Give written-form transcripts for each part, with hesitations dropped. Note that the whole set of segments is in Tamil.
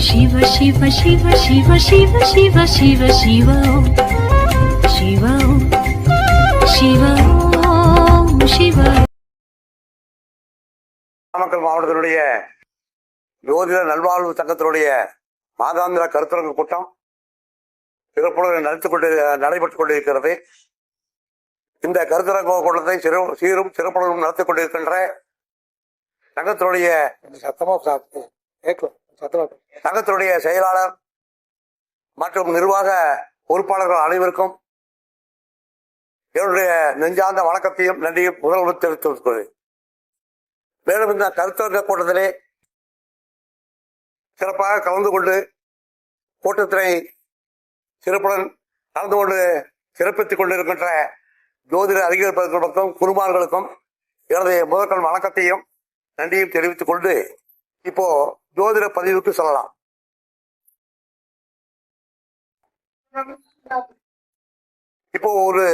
शिव शिव शिव शिव शिव शिव शिव शिव शिव शिव शिव நாமக்கல் மாவட்டத்தினுடைய ஜோதிட நல்வாழ்வு சங்கத்தினுடைய மாதாந்திர கருத்தரங்கு கூட்டம் சிறப்புடன் நடைபெற்றுக் கொண்டிருக்கிறது. இந்த கருத்தரங்கு கூட்டத்தை சீரும் சிறப்புடன் நடத்திக் கொண்டிருக்கின்ற சங்கத்தினுடைய செயலாளர் மற்றும் நிர்வாக பொறுப்பாளர்கள் அனைவருக்கும் என்னுடைய நெஞ்சார்ந்த வணக்கத்தையும் நன்றியும் முதல்வர் தெரிவித்துக் கொள்கிறேன். மேலும் இந்த கருத்தரங்க கூட்டத்திலே சிறப்பாக கலந்து கொண்டு கூட்டத்தினை சிறப்புடன் கலந்து கொண்டு சிறப்பித்துக் கொண்டிருக்கின்ற ஜோதிட அறிஞர்களுக்கும் குருமார்களுக்கும் எனது முதற்கண் வணக்கத்தையும் நன்றியும் தெரிவித்துக் கொண்டு இப்போ ஜோதிட பதிவுக்கு செல்லலாம். இப்போ ஒரு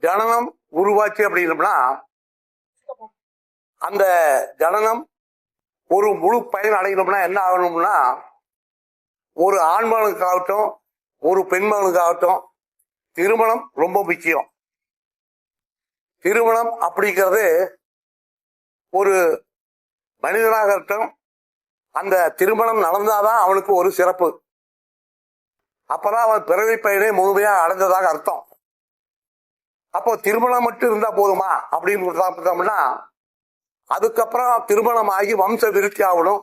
ஜனனம் உருவாச்சு அப்படின்னம்னா அந்த ஜனனம் ஒரு முழு பயன் அடையணும்னா என்ன ஆகணும்னா, ஒரு ஆண்மகனுக்காகட்டும் ஒரு பெண்மகனுக்காகட்டும் திருமணம் ரொம்ப முக்கியம். திருமணம் அப்படிங்கிறது ஒரு மனிதனாக இருக்கட்டும், அந்த திருமணம் நடந்தாதான் அவனுக்கு ஒரு சிறப்பு. அப்பதான் அவன் பிறவி பயனை முழுமையாக அடைந்ததாக அர்த்தம். அப்போ திருமணம் மட்டும் இருந்தா போதுமா அப்படின்னு பார்த்தோம்னா, அதுக்கப்புறம் திருமணம் ஆகி வம்ச விருத்தி ஆகணும்,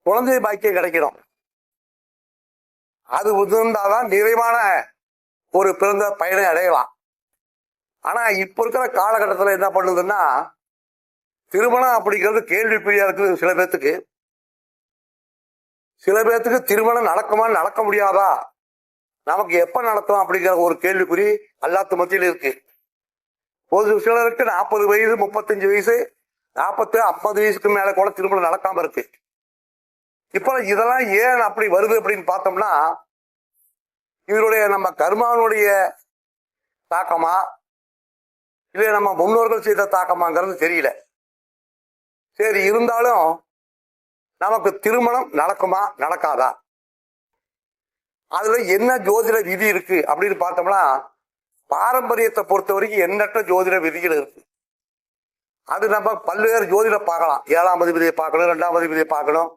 குழந்தை பாக்கியம் கிடைக்கணும். அது இருந்தாதான் நிறைவான ஒரு பிறந்த பயனை அடையலாம். ஆனா இப்ப இருக்கிற காலகட்டத்தில் என்ன பண்ணுதுன்னா, திருமணம் அப்படிங்கிறது கேள்விக்குறியா இருக்குது. சில பேர்த்துக்கு திருமணம் நடக்குமா நடக்க முடியாதா, நமக்கு எப்ப நடக்கும் அப்படிங்கிற ஒரு கேள்விக்குறி எல்லாத்து மத்தியில் இருக்கு. ஒரு சிலருக்கு 40 வயசு 35 வயசு 40 50 வயசுக்கு மேல கூட திருமணம் நடக்காம இருக்கு. இப்ப இதெல்லாம் ஏன் அப்படி வருது அப்படின்னு பார்த்தோம்னா, இதனுடைய நம்ம கர்மானுடைய தாக்கமா இல்ல நம்ம முன்னோர்கள் செய்த தாக்கமாங்கிறது தெரியல. சரி, இருந்தாலும் நமக்கு திருமணம் நடக்குமா நடக்காதா, அதுல என்ன ஜோதிட விதி இருக்கு அப்படின்னு பார்த்தோம்னா, பாரம்பரியத்தை பொறுத்த வரைக்கும் எண்ணற்ற ஜோதிட விதிகள் இருக்கு. அது நம்ம பல்வேறு ஜோதிட பார்க்கலாம். 7ஆம் அதிபதியை பார்க்கணும், 2ஆம் அதிபதியை பார்க்கணும்,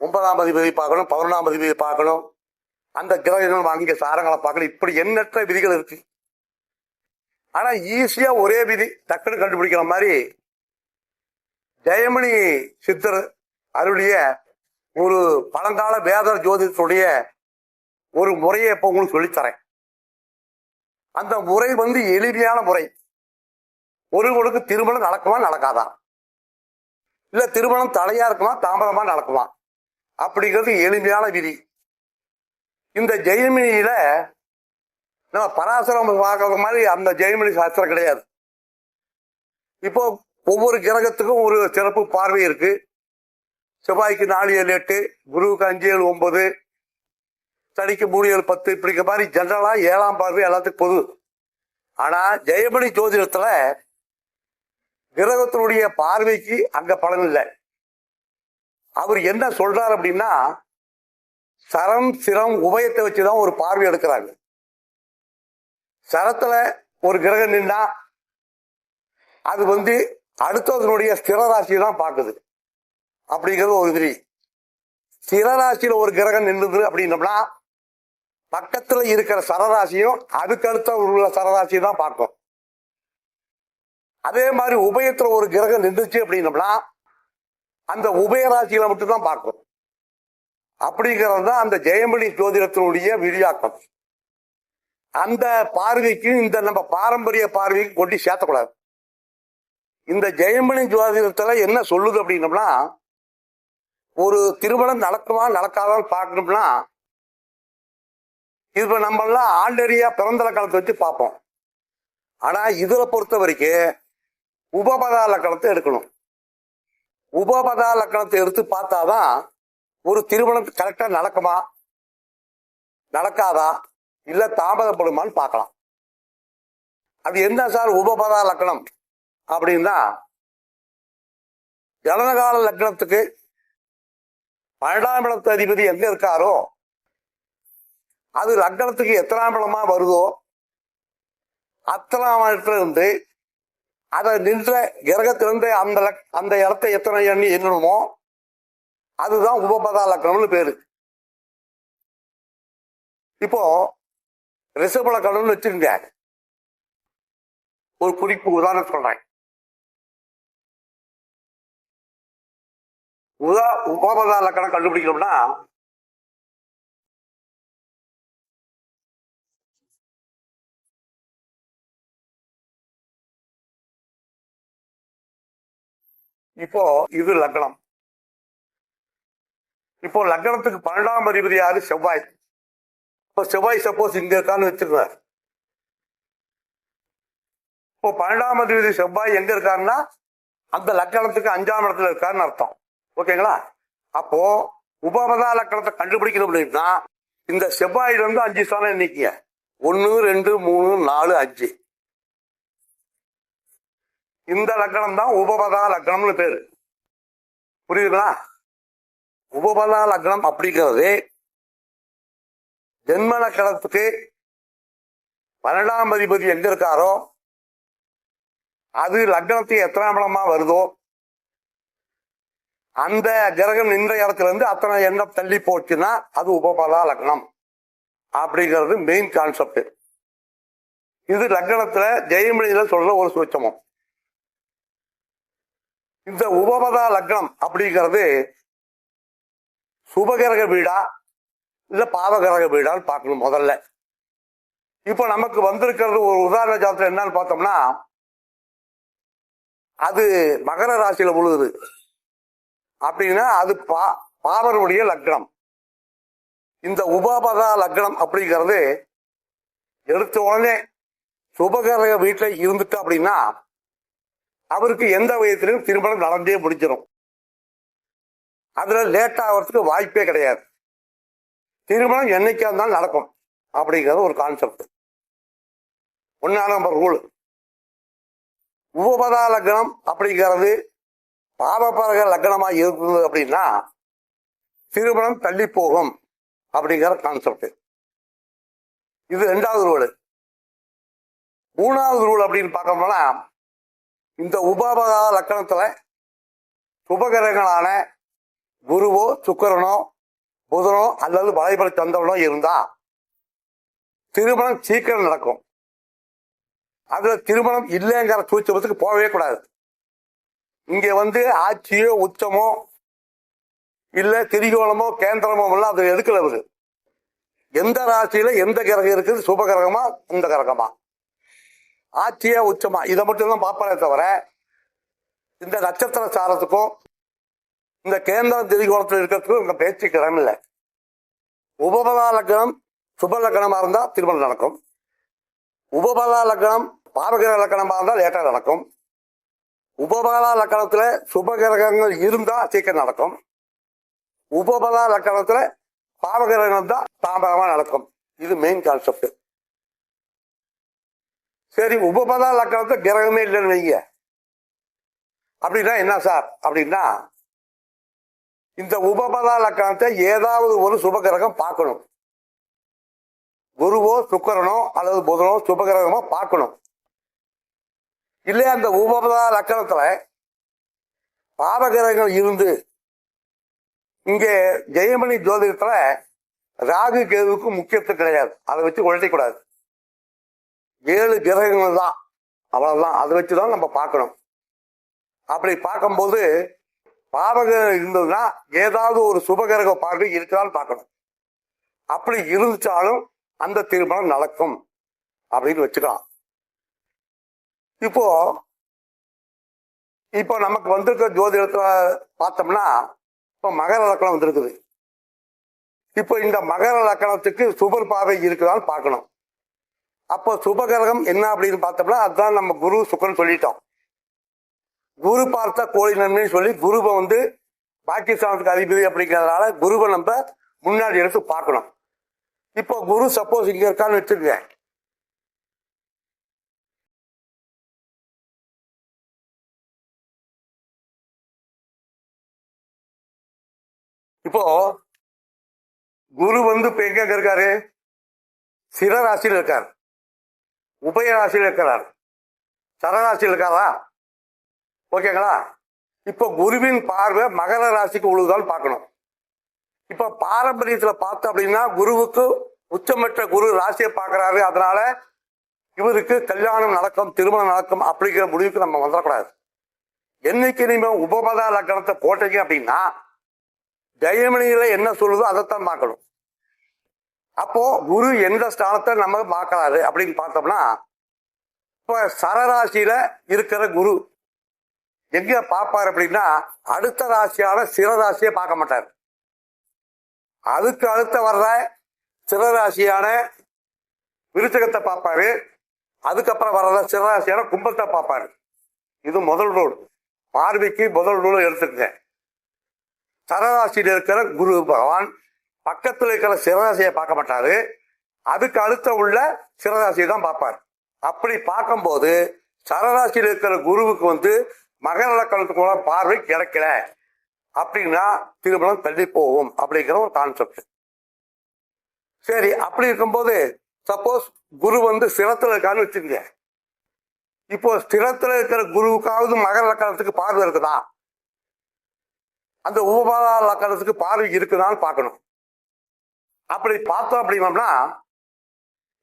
9ஆம் அதிபதியை பார்க்கணும், 11ஆம் அதிபதியை பார்க்கணும், அந்த கிரகங்கள் வாங்கிய சாரங்களை பார்க்கணும். இப்படி எண்ணற்ற விதிகள் இருக்கு. ஆனா ஈஸியா ஒரே விதி டக்குன்னு கண்டுபிடிக்கிற மாதிரி ஜெயமணி சித்தர் அவருடைய ஒரு பழங்கால வேத ஜோதிடத்துடைய ஒரு முறையை இப்ப உங்களுக்கு சொல்லித்தரேன். அந்த முறை எளிமையான முறை. ஒருவருக்கு திருமணம் நடக்குமா நடக்காதா, இல்ல திருமணம் தடையா இருக்குமா தாமதமா நடக்குமா அப்படிங்கிறது எளிமையான விதி. இந்த ஜெயமினியில நம்ம பராசரம் பார்க்கற மாதிரி அந்த ஜெயமணி சாஸ்திரம் கிடையாது. இப்போ ஒவ்வொரு கிரகத்துக்கும் ஒரு சிறப்பு பார்வை இருக்கு. செவ்வாய்க்கு 4 7 8, குருவுக்கு 5 7 9, சனிக்கு 3 7 10, இப்படிங்கிற மாதிரி ஜெனரலா 7ஆம் பார்வை எல்லாத்துக்கும் பொது. ஆனா ஜெயமணி ஜோதிடத்துல கிரகத்தினுடைய பார்வைக்கு அங்க பலன் இல்லை. அவர் என்ன சொல்றாரு அப்படின்னா, சரம் சிரம் உபயத்தை வச்சுதான் ஒரு பார்வை எடுக்கிறாங்க. சரத்துல ஒரு கிரகம் நின்னா அது அடுத்ததனுடைய ஸ்திர ராசியை தான் பார்க்குது அப்படிங்கிறது ஒரு விதி. ஸ்திர ராசியில ஒரு கிரகம் நின்றுது அப்படின்னம்னா பக்கத்துல இருக்கிற சரராசியும் அதுக்கடுத்த உள்ள சரராசியை தான் பார்க்கும். அதே மாதிரி உபயத்துல ஒரு கிரகம் நின்றுச்சு அப்படின்னம்னா அந்த உபயராசியில மட்டும்தான் பார்க்கும். அப்படிங்கிறது தான் அந்த ஜெயமணி ஜோதிடத்தினுடைய விரியாக்கம். அந்த பார்வைக்கு இந்த நம்ம பாரம்பரிய பார்வைக்கு கொண்டு சேர்த்தக்கூடாது. இந்த ஜெயமணி ஜோதிடத்துல என்ன சொல்லுது அப்படின்னம்னா, ஒரு திருமணம் நடக்குமா நடக்காதான்னு பார்க்கணும்னா, இப்ப நம்ம எல்லாம் ஆண்டரியா பிறந்த லக்கணத்தை வச்சு பார்ப்போம். ஆனா இதுல பொறுத்த வரைக்கும் உபபதா லக்கணத்தை எடுக்கணும். உபபதா லக்கணத்தை எடுத்து பார்த்தாதான் ஒரு திருமணம் கரெக்டா நடக்குமா நடக்காதா இல்ல தாமதப்படுமான்னு பார்க்கலாம். அது என்ன சார் உபபதா லக்கணம் அப்படின்னா, ஜனனகால லக்னத்துக்கு 12ஆம் இடத்து அதிபதி எங்க இருக்காரோ அது லக்னத்துக்கு எத்தனாம் இடமா வருதோ அத்தனாம் இடத்துல இருந்து அதை நின்ற கிரகத்திலிருந்து அந்த இடத்தை எத்தனை எண்ணி எண்ணணுமோ அதுதான் உபபதா லக்னம்னு பேரு. இப்போ ரிஷப லக்னம்னு வச்சுருங்க. ஒரு குறிப்பு உதாரணம் சொல்றேன். உபபதா லக்னம் கண்டுபிடிக்கணும்னா இப்போ இது லக்னம். இப்போ லக்னத்துக்கு 12ஆம் அதிபதி யாரு? செவ்வாய். இப்போ செவ்வாய் சப்போஸ் இங்க இருக்கான்னு வச்சுக்கோங்க. இப்போ 12ஆம் அதிபதி செவ்வாய் எங்க இருக்காருன்னா அந்த லக்னத்துக்கு 5ஆம் இடத்துல இருக்காருன்னு அர்த்தம். ஓகேங்களா? அப்போ உபபதா லக்னத்தை கண்டுபிடிக்கணும் அப்படின்னா இந்த செவ்வாயில இருந்து 5 ஸ்தானம் எண்ணிக்கீங்க. 1 2 3 4 5. இந்த லக்னம் தான் உபபதா லக்னம்னு பேரு. புரியுதுங்களா? உபபதா லக்னம் அப்படிங்கிறது ஜென்ம லக்னத்துக்கு 12ஆம் அதிபதி எங்க இருக்காரோ அது லக்னத்துக்கு எத்தனாம் இடமா வருதோ அந்த கிரகம் நின்ற இடத்துல இருந்து அத்தனை எண்ணம் தள்ளி போச்சுன்னா அது உபபதா லக்னம் அப்படிங்கிறது மெயின் கான்செப்ட். இது லக்னத்துல ஜெயமணியில சொல்ற ஒரு சூட்சமம். இந்த உபபதா லக்னம் அப்படிங்கிறது சுபகிரக வீடா இல்ல பாவகிரக வீடான்னு பார்க்கணும் முதல்ல. இப்போ நமக்கு வந்திருக்கிறது ஒரு உதாரண ஜாதகம் என்னன்னு பார்த்தோம்னா அது மகர ராசியில விழுகுது அப்படின்னா அது பாவருடைய லக்னம். இந்த உபபதா லக்னம் அப்படிங்கிறது எடுத்த உடனே சுபகிரக வீட்டில் இருந்துட்டு அப்படின்னா அவருக்கு எந்த வயதிலும் திருமணம் நடந்தே முடிஞ்சிடும். அதுல லேட் ஆகிறதுக்கு வாய்ப்பே கிடையாது. திருமணம் என்னைக்கா இருந்தாலும் நடக்கும் அப்படிங்கிறது ஒரு கான்செப்ட். 1ஆம் நம்பர் ரூல். உபபதா லக்னம் அப்படிங்கிறது பாவபரக லக்னமா இருக்குது அப்படின்னா திருமணம் தள்ளி போகும் அப்படிங்கிற கான்செப்ட். இது 2வது ரூல். 3வது ரூல் அப்படின்னு பார்க்கணும்னா இந்த உபபதா லக்னத்துல சுபகிரகங்களான குருவோ சுக்கிரனோ புதனோ அல்லது வளைபட சந்திரனோ இருந்தா திருமணம் சீக்கிரம் நடக்கும். அதுல திருமணம் இல்லைங்கிற சூட்சமத்துக்கு போகவே கூடாது. இங்க ஆட்சியோ உச்சமோ இல்ல திரிகோணமோ கேந்திரமோ எல்லாம் அது எடுக்கல. அவரு எந்த ராசியில எந்த கிரகம் இருக்குது, சுபகிரகமா இந்த கிரகமா, ஆட்சியா உச்சமா, இதை மட்டும் தான் பார்ப்பாரே தவிர இந்த நட்சத்திர சாரத்துக்கும் இந்த கேந்திர திரிகோணத்தில் இருக்கிறதுக்கும் இந்த பேச்சுக்கு இடம் இல்லை. உபபதா லக்னம் சுப லக்னமா இருந்தா திருமணம் நடக்கும். உபபதா லக்னம் பாவகிரக லக்னமா இருந்தா லேட்டா நடக்கும். உபபதா லக்னத்துல சுபகிரகங்கள் இருந்தா சீக்கிரம் நடக்கும். உபபதா லக்னத்துல பாவகிரகம் தான் தாமதமா நடக்கும். இது மெயின் கான்செப்ட். சரி, உபபதா லக்னத்துல கிரகமே இல்லைன்னு வைங்க. அப்படின்னா என்ன சார் அப்படின்னா இந்த உபபதா லக்னத்தை ஏதாவது ஒரு சுபகிரகம் பார்க்கணும். குருவோ சுக்கிரனோ அல்லது புதனோ சுபகிரகமோ பார்க்கணும். இல்லையா அந்த உபபதா லக்னத்துல பாவகிரகங்கள் இருந்து இங்கே ஜெயமணி ஜோதிடத்துல ராகு கேதுவுக்கு முக்கியத்துவம் கிடையாது. அதை வச்சு உழைக்கக்கூடாது. 7 கிரகங்கள் தான், அவ்வளவுதான். அதை வச்சுதான் நம்ம பார்க்கணும். அப்படி பார்க்கும்போது பாவகிரகம் இருந்ததுன்னா ஏதாவது ஒரு சுபகிரக பார்வை இருக்கிறான்னு பார்க்கணும். அப்படி இருந்துச்சாலும் அந்த திருமணம் நடக்கும் அப்படின்னு வச்சுக்கலாம். இப்போ நமக்கு வந்திருக்க ஜோதிடத்துல பார்த்தோம்னா இப்போ மகர லக்னம் வந்திருக்குது. இப்போ இந்த மகர லக்னத்துக்கு சுபர் பார்வை இருக்குதான்னு பார்க்கணும். அப்போ சுபகிரகம் என்ன அப்படின்னு பார்த்தோம்னா அதுதான் நம்ம குரு சுக்கரன் சொல்லிட்டோம். குரு பார்த்தா கோழி நன்மைன்னு சொல்லி குருவை பாகிஸ்தானுக்கு அதிபதி அப்படிங்கிறதுனால குருவை நம்ம முன்னாடி எடுத்து பார்க்கணும். இப்போ குரு சப்போஸ் இங்க இருக்கான்னு வச்சிருக்கேன். இப்போ குரு வந்து இப்ப எங்க இருக்காரு? சிர ராசியில் இருக்காரு, உபய ராசியில் இருக்கிறார், சரராசியில் இருக்காரா? ஓகேங்களா? இப்ப குருவின் பார்வை மகர ராசிக்கு உழுதால் பார்க்கணும். இப்ப பாரம்பரியத்துல பார்த்தோம் அப்படின்னா குருவுக்கு உச்சமற்ற குரு ராசியை பார்க்கிறாரு, அதனால இவருக்கு கல்யாணம் நடக்கும், திருமணம் நடக்கும் அப்படிங்கிற முடிவுக்கு நம்ம வந்துடக்கூடாது. என்னைக்கு நீங்க உபமதா லக்கணத்தை போட்டீங்க அப்படின்னா ஜெயமணியில என்ன சொல்லுதோ அதைத்தான் பார்க்கணும். அப்போ குரு எந்த ஸ்தானத்தை நம்ம பார்க்கறாரு அப்படின்னு பார்த்தோம்னா, இப்ப சரராசியில இருக்கிற குரு எங்க பார்ப்பாரு அப்படின்னா அடுத்த ராசியான சிரராசியை பார்க்க மாட்டார். அதுக்கு அடுத்த வர்ற சிரராசியான விருச்சகத்தை பார்ப்பாரு, அதுக்கப்புறம் வர்ற சிரராசியான கும்பத்தை பார்ப்பாரு. இது முதல் ரூல். பார்வைக்கு முதல் ரூல் எடுத்துக்கங்க. சரராசியில் இருக்கிற குரு பகவான் பக்கத்தில் இருக்கிற சிரராசியை பார்க்க மாட்டாரு, அதுக்கு அடுத்த உள்ள சிரராசியை தான் பார்ப்பார். அப்படி பார்க்கும்போது சரராசியில் இருக்கிற குருவுக்கு வந்து மகர லக்கணத்துக்குள்ள பார்வை கிடைக்கல அப்படின்னா திருமணம் தள்ளி போகும் அப்படிங்கிற ஒரு கான்செப்ட். சரி, அப்படி இருக்கும்போது சப்போஸ் குரு வந்து ஸ்திரத்துல இருக்கான்னு வச்சுக்கோங்க. இப்போ ஸ்திரத்துல இருக்கிற குருவுக்காவது மகர லக்கணத்துக்கு பார்வை இருக்குதா, அந்த உபபாத லக்கணத்துக்கு பார்வை இருக்குதான்னு பார்க்கணும். அப்படி பார்த்தோம் அப்படின்னோம்னா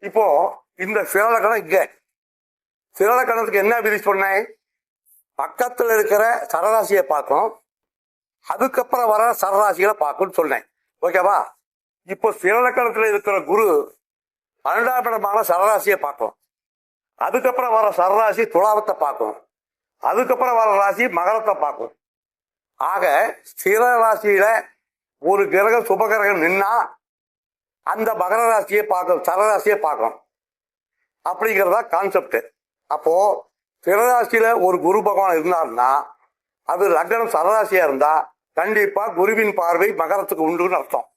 இப்போ இந்த சிரலக்கணம் இங்க சிரலக்கணத்துக்கு என்ன விதி சொன்னேன்? பக்கத்துல இருக்கிற சரராசியை பார்க்கும், அதுக்கப்புறம் வர சரராசிகளை பார்க்கும்னு சொன்னேன். ஓகேவா? இப்போ சிரலக்கணத்துல இருக்கிற குரு 12ஆம் இடமான சரராசியை பார்க்கும், அதுக்கப்புறம் வர சரராசி துலாவத்தை பார்க்கும், அதுக்கப்புறம் வர ராசி மகரத்தை பார்க்கும். ஆக ஸ்திர ராசியில ஒரு கிரகம் சுபகிரகம் நின்னா அந்த மகர ராசியை பார்க்கும், சரராசியை பார்க்கும் அப்படிங்கிறதா கான்செப்ட். அப்போ சிரராசியில ஒரு குரு பகவான் இருந்தாருன்னா அது லக்னம் சரராசியா இருந்தா கண்டிப்பா குருவின் பார்வை மகரத்துக்கு உண்டுன்னு அர்த்தம்.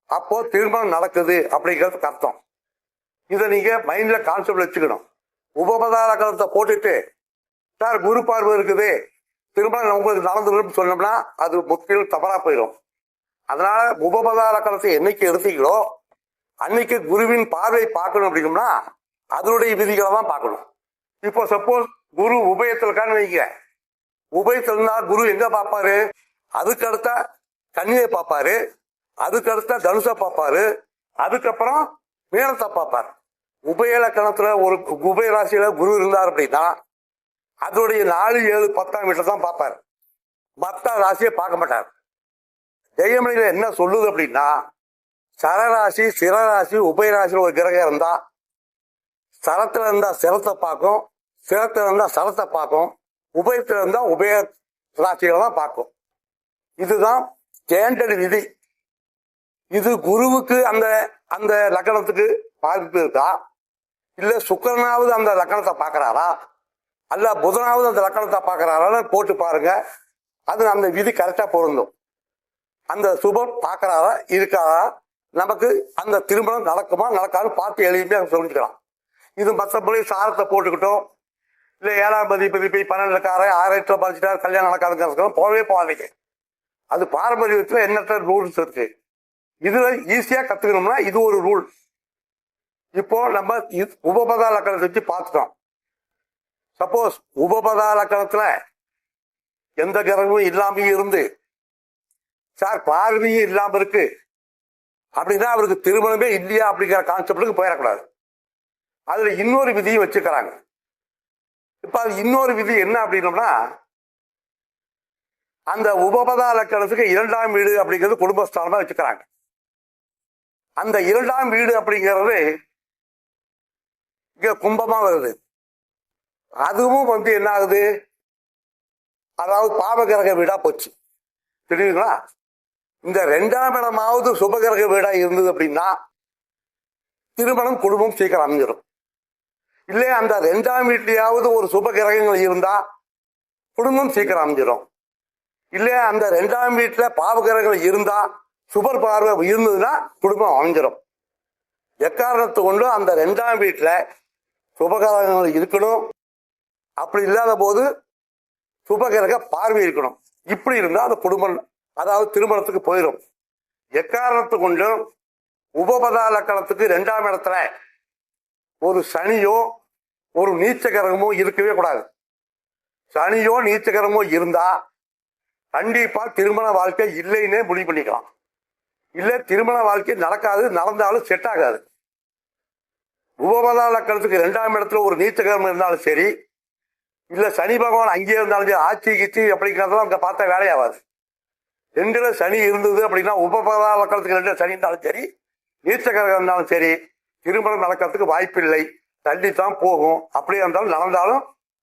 அப்போ திருமணம் நடக்குது அப்படிங்கிறதுக்கு அர்த்தம். இதை நீங்க மைண்ட்ல கான்செப்ட் வச்சுக்கணும். உபமதா லக்கணத்தை போட்டுட்டு சார் குரு பார்வை இருக்குது திருமணம் உங்களுக்கு நடந்து சொன்னோம்னா அது முற்றிலும் தவறா போயிடும். அதனால உபமதா லக்கணத்தை என்னைக்கு எடுத்தீங்களோ அன்னைக்கு குருவின் பார்வை பார்க்கணும் அப்படின்னோம்னா அதனுடைய விதிகளை தான் பார்க்கணும். இப்போ சப்போஸ் குரு உபயத்தில் இருக்கான்னு வைங்க, உபயத்தில் இருந்தா குரு எங்க பார்ப்பாரு? அதுக்கு அடுத்த கன்னியை பார்ப்பாரு, அதுக்கு அடுத்த தனுசை பார்ப்பாரு, அதுக்கப்புறம் மீனத்தை பார்ப்பார். உபய லக்கணத்துல ஒரு உபய ராசியில குரு இருந்தார் அப்படின்னா அதனுடைய 4, 7, 10ஆம் வீட்டில் தான் பார்ப்பார், மற்ற ராசியை பார்க்க மாட்டார். ஜெயமணியில என்ன சொல்லுது அப்படின்னா சரராசி சிரராசி உபயராசியில் ஒரு கிரகம் இருந்தா சரத்துல இருந்தா சிரத்தை பார்க்கும், சிரத்துல இருந்தா சரத்தை பார்க்கும், உபயத்துல இருந்தா உபய ராசிகளை தான் பார்க்கும். இதுதான் ஸ்டாண்டர்ட் விதி. இது குருவுக்கு அந்த அந்த லக்கணத்துக்கு பாதிப்பு இருக்கா, இல்ல சுக்கிரனாவது அந்த லக்கணத்தை பார்க்கறாரா, அல்ல புதனாவது அந்த லக்கணத்தை பார்க்கறாரான்னு போட்டு பாருங்க. அது அந்த விதி கரெக்டா பொருந்தும். அந்த சுபம் பார்க்கறாரா இருக்காரா, நமக்கு அந்த திருமணம் நடக்குமா நடக்காது பார்த்து எளிமையாக சொல்லிக்கலாம். இது மற்றபடி சாரத்தை போட்டுக்கிட்டோம், இல்லை 7ஆம் அதிபதி போய் 12 6 பதிச்சுட்டாரு கல்யாணம் நடக்காதுங்கிறதுக்கு போகவே போகாதீங்க. அது பாரம்பரியத்தில் எண்ணற்ற ரூல்ஸ் இருக்கு. இதுல ஈஸியா கத்துக்கணும்னா இது ஒரு ரூல். இப்போ நம்ம உபபதா லக்கணத்தை வச்சு பார்த்துட்டோம். சப்போஸ் உபபதா லக்கணத்துல எந்த கிரகமும் இல்லாம இருந்து சார் பார்வையும் இல்லாம இருக்கு அப்படின்னா அவருக்கு திருமணமே இல்லையா அப்படிங்கிற கான்செப்டுக்கு போயிடக்கூடாது. அதுல இன்னொரு விதியும் வச்சுக்கிறாங்க. இப்ப அது இன்னொரு விதி என்ன அப்படின்னோம்னா அந்த உபபதா லக்கணத்துக்கு 2ஆம் வீடு அப்படிங்கிறது குடும்பஸ்தானமா வச்சுக்கிறாங்க. அந்த 2ஆம் வீடு அப்படிங்கிறது இங்க கும்பமா வருது. அதுவும் என்ன ஆகுது, அதாவது பாவகிரக வீடா போச்சு. தெரியுங்களா? இந்த 2ஆம் இடமாவது சுபகிரக வீடா இருந்தது அப்படின்னா திருமணம் குடும்பம் சீக்கிரம் அமைஞ்சிடும். இல்லையா அந்த 2ஆம் வீட்லயாவது ஒரு சுபகிரகங்கள் இருந்தா குடும்பம் சீக்கிரம் அமைஞ்சிடும். இல்லையா அந்த 2ஆம் வீட்டுல பாவகிரகங்கள் இருந்தா சுபர் பார்வை இருந்ததுன்னா குடும்பம் அமைஞ்சிடும். எக்காரணத்தை கொண்டு அந்த 2ஆம் வீட்டுல சுபகிரகங்கள் இருக்கணும், அப்படி இல்லாத போது சுபகிரக பார்வை இருக்கணும். இப்படி இருந்தா அந்த குடும்பம் அதாவது திருமணத்துக்கு போயிடும். எக்காரணத்து கொண்டும் உபபதா லக்கணத்துக்கு 2ஆம் இடத்துல ஒரு சனியோ ஒரு நீச்ச கிரகமோ இருக்கவே கூடாது. சனியோ நீச்ச கிரகமோ இருந்தா கண்டிப்பா திருமண வாழ்க்கை இல்லைன்னே முடிவு பண்ணிக்கலாம். இல்ல திருமண வாழ்க்கை நடக்காது, நடந்தாலும் செட் ஆகாது. உபபதா லக்கணத்துக்கு 2ஆம் இடத்துல ஒரு நீச்ச கிரகம் இருந்தாலும் சரி, இல்ல சனி பகவான் அங்கேயே இருந்தாலும் சரி, ஆட்சி கிச்சி அப்படிங்கிறதெல்லாம் அங்க பார்த்தா வேலையாகாது. 2ல சனி இருந்தது அப்படின்னா உபபதா லக்கணத்துக்கு 2 சனி இருந்தாலும் சரி, நீச்ச கிரகம் இருந்தாலும் சரி, திருமணம் நடக்கிறதுக்கு வாய்ப்பு இல்லை, தள்ளித்தான் போகும். அப்படியே இருந்தாலும் நடந்தாலும்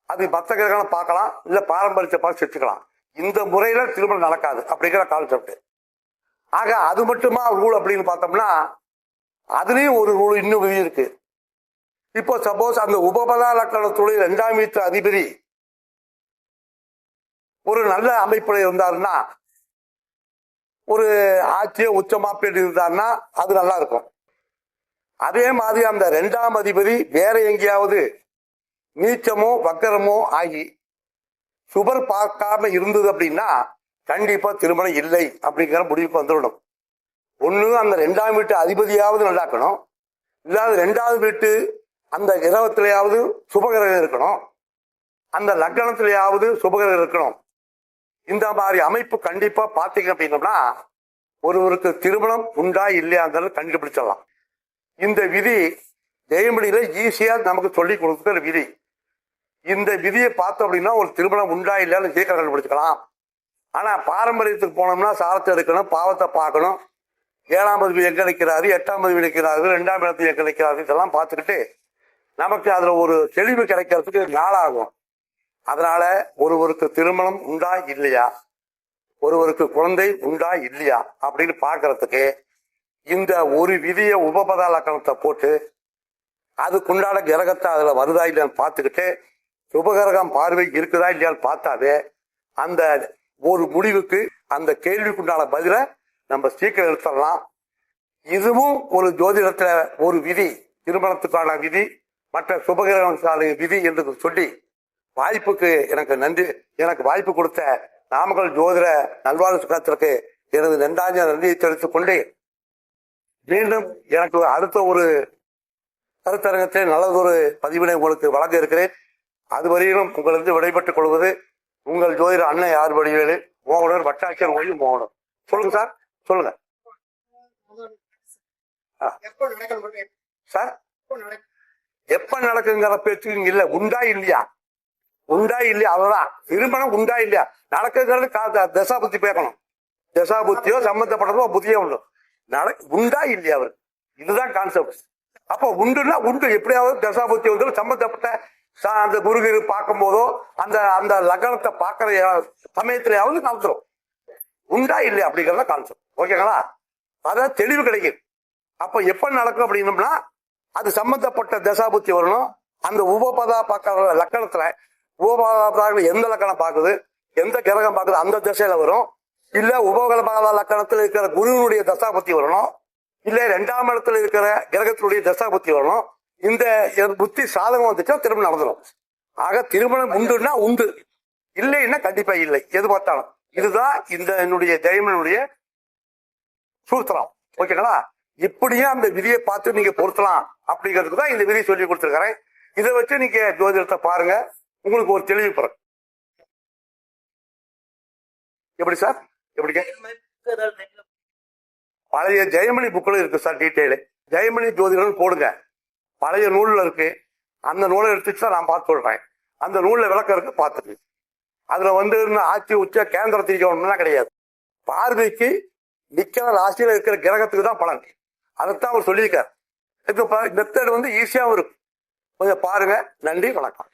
அது மற்ற கிரகம் பார்க்கலாம், இல்ல பாரம்பரியத்தை பார்த்து செத்துக்கலாம். இந்த முறையில திருமணம் நடக்காது அப்படிங்கிற கான்செப்ட். ஆக அது மட்டுமா ரூல் அப்படின்னு பார்த்தோம்னா அதுலயும் ஒரு ரூல் இன்னும் விதி இருக்கு. இப்போ சப்போஸ் அந்த உபபதா லக்கணத்துடைய 2ஆம் வீட்டு அதிபதி ஒரு நல்ல அமைப்புல இருந்தாருன்னா, ஒரு ஆட்சியோ உச்சமா போயிட்டு இருந்தாருன்னா அது நல்லா இருக்கும். அதே மாதிரி அந்த 2ஆம் அதிபதி வேற எங்கேயாவது நீச்சமோ வக்கரமோ ஆகி சுபர் பார்க்காம இருந்தது அப்படின்னா கண்டிப்பா திருமணம் இல்லை அப்படிங்கிற முடிவுக்கு வந்துவிடும். ஒண்ணு அந்த 2ஆம் வீட்டு அதிபதியாவது நல்லாக்கணும், இல்லாத 2வது வீட்டு அந்த கிரகத்திலேயாவது சுபகிரகம் இருக்கணும், அந்த லக்னத்திலேயாவது சுபகிரகம் இருக்கணும். இந்த மாதிரி அமைப்பு கண்டிப்பா பாத்தீங்க அப்படின்னோம்னா ஒருவருக்கு திருமணம் உண்டா இல்லையாங்கிறது கண்டுபிடிச்சிடலாம். இந்த விதி ஜெயமணியில ஈஸியா நமக்கு சொல்லி கொடுக்குற விதி. இந்த விதியை பார்த்தோம் அப்படின்னா ஒரு திருமணம் உண்டா இல்லையான்னு சீக்கிரம் கண்டுபிடிச்சிக்கலாம். ஆனா பாரம்பரியத்துக்கு போனோம்னா சாரத்தை எடுக்கணும், பாவத்தை பார்க்கணும், 7ஆம் அதிபதி எங்க நிற்கிறாரு, 8ஆம் அதிபதி நிற்கிறாரு, 2ஆம் இடத்துல எங்க நிற்கிறாரு, இதெல்லாம் பார்த்துக்கிட்டு நமக்கு அதுல ஒரு தெளிவு கிடைக்கிறதுக்கு நாளாகும். அதனால ஒருவருக்கு திருமணம் உண்டா இல்லையா, ஒருவருக்கு குழந்தை உண்டா இல்லையா அப்படின்னு பார்க்கறதுக்கு இந்த ஒரு விதிய உபபதா லக்கணத்தை போட்டு அதுக்குண்டான கிரகத்தை அதுல வருதா இல்லையான்னு பார்த்துக்கிட்டு சுபகிரகம் பார்வை இருக்குதா இல்லையான்னு பார்த்தாவே அந்த ஒரு முடிவுக்கு அந்த கேள்விக்குண்டான பதில நம்ம சீக்கிரம் எடுத்துடலாம். இதுவும் ஒரு ஜோதிடத்துல ஒரு விதி, திருமணத்துக்கான விதி, மற்ற சுபகிரகங்களுக்கான விதி என்று சொல்லி வாய்ப்புக்கு எனக்கு நன்றி. எனக்கு வாய்ப்பு கொடுத்த நாமக்கல் ஜோதிட நல்வாழ்வு சங்கத்திற்கு எனது நன்றியை தெரிவித்துக் கொண்டு மீண்டும் எனக்கு அடுத்த ஒரு கருத்தரங்கத்தில் நல்லதொரு பதிவினை உங்களுக்கு வழங்க இருக்கிறேன். அதுவரையிலும் உங்களிருந்து விடைபெற்றுக் கொள்வது உங்கள் ஜோதிட அண்ணன் யார் வடிவேலு, மோகனர் வட்டாட்சியர் ஓய்வு மோகனர். சொல்லுங்க சார், சொல்லுங்க சார். எப்ப நடக்குங்கிற பேச்சுக்கு இல்ல, உண்டா இல்லையா, உண்டா இல்லையா, அவ்வளவுதான். திருமணம் உண்டா இல்லையா நடக்குங்கிறது தசா புத்தி பேக்கணும். தசா புத்தியோ சம்பந்தப்பட்டதோ புத்தியோ உண்டு, உண்டா இல்லையா அவர், இதுதான் கான்செப்ட். அப்போ உண்டுன்னா உண்டு, எப்படியாவது தசா புத்தி வந்து சம்பந்தப்பட்ட அந்த குருகிரு பார்க்கும் போதோ அந்த அந்த லக்னத்தை பார்க்கிற சமயத்திலேயாவது காமிச்சிடும். உண்டா இல்லையா அப்படிங்கிறத கான்செப்ட். ஓகேங்களா? அதான் தெளிவு கிடைக்கும். அப்ப எப்ப நடக்கும் அப்படின்னம்னா அது சம்பந்தப்பட்ட தசாபுத்தி வரணும். அந்த உபபதா பார்க்கற லக்கணத்துல உபபதா எந்த லக்கணம் பார்க்குது, எந்த கிரகம் பார்க்குது அந்த திசையில வரும். இல்ல உபகலபதா லக்கணத்துல இருக்கிற குருவினுடைய தசாபுத்தி வரணும், இல்ல 2ஆம் இடத்துல இருக்கிற கிரகத்தினுடைய தசாபுத்தி வரணும். இந்த புத்தி சாதகம் வந்துச்சா திருமணம் நடந்துடும். ஆக திருமணம் உண்டுன்னா உண்டு, இல்லைன்னா கண்டிப்பா இல்லை, எது பார்த்தாலும். இதுதான் இந்த என்னுடைய ஜெயமனுடைய சூத்திரம். ஓகேங்களா? இப்படியும் அந்த விதியை பார்த்து நீங்க பொருத்தலாம் அப்படிங்கிறதுக்கு தான் இந்த விதியை சொல்லி கொடுத்துருக்கிறேன். இதை வச்சு நீங்க ஜோதிடத்தை பாருங்க, உங்களுக்கு ஒரு தெளிவு பெறும். எப்படி சார், எப்படி பழைய ஜெயமணி புக்கில் இருக்கு சார் டீட்டெயிலு. ஜெயமணி ஜோதிடம் போடுங்க, பழைய நூல்ல இருக்கு. அந்த நூலை எடுத்துச்சு தான் நான் பார்த்து சொல்றேன். அந்த நூல்ல விளக்கம் இருக்கு, பார்த்துட்டு அதுல வந்து ஆட்சி உச்ச கேந்திர திரிக்கணும்னா கிடையாது. பார்வைக்கு நிக்கிற ராசியில இருக்கிற கிரகத்துக்கு தான் பலன். அதைத்தான் அவர் சொல்லியிருக்காரு. மெத்தட் வந்து ஈஸியாகவும் இருக்கும். கொஞ்சம் பாருங்க. நன்றி, வணக்கம்.